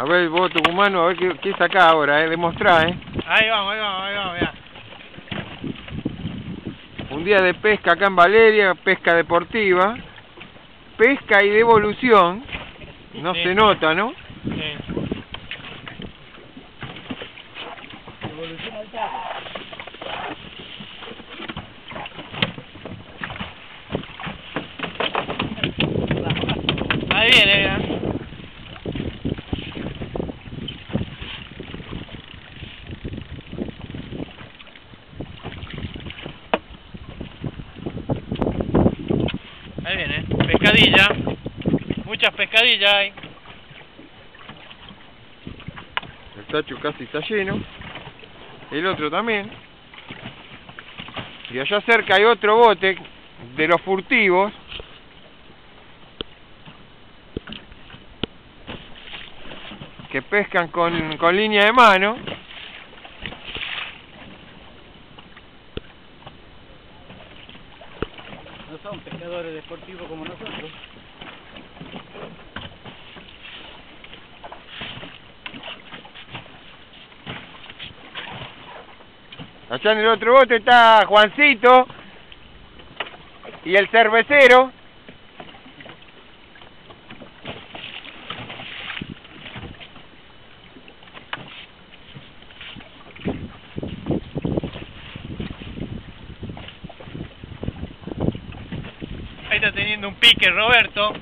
A ver, vos tucumano, a ver qué sacás ahora, demostrá, Ahí vamos, mirá. Un día de pesca acá en Valeria, pesca deportiva, pesca y devolución, no Sí. se nota, ¿no? Sí. Evolución al taco. Ahí viene, mirá. Ahí viene, pescadilla, muchas pescadillas hay. El tacho casi está lleno, el otro también. Y allá cerca hay otro bote de los furtivos. Que pescan con línea de mano. No son pescadores deportivos como nosotros. Allá en el otro bote está Juancito y el cervecero. Ahí está teniendo un pique Roberto.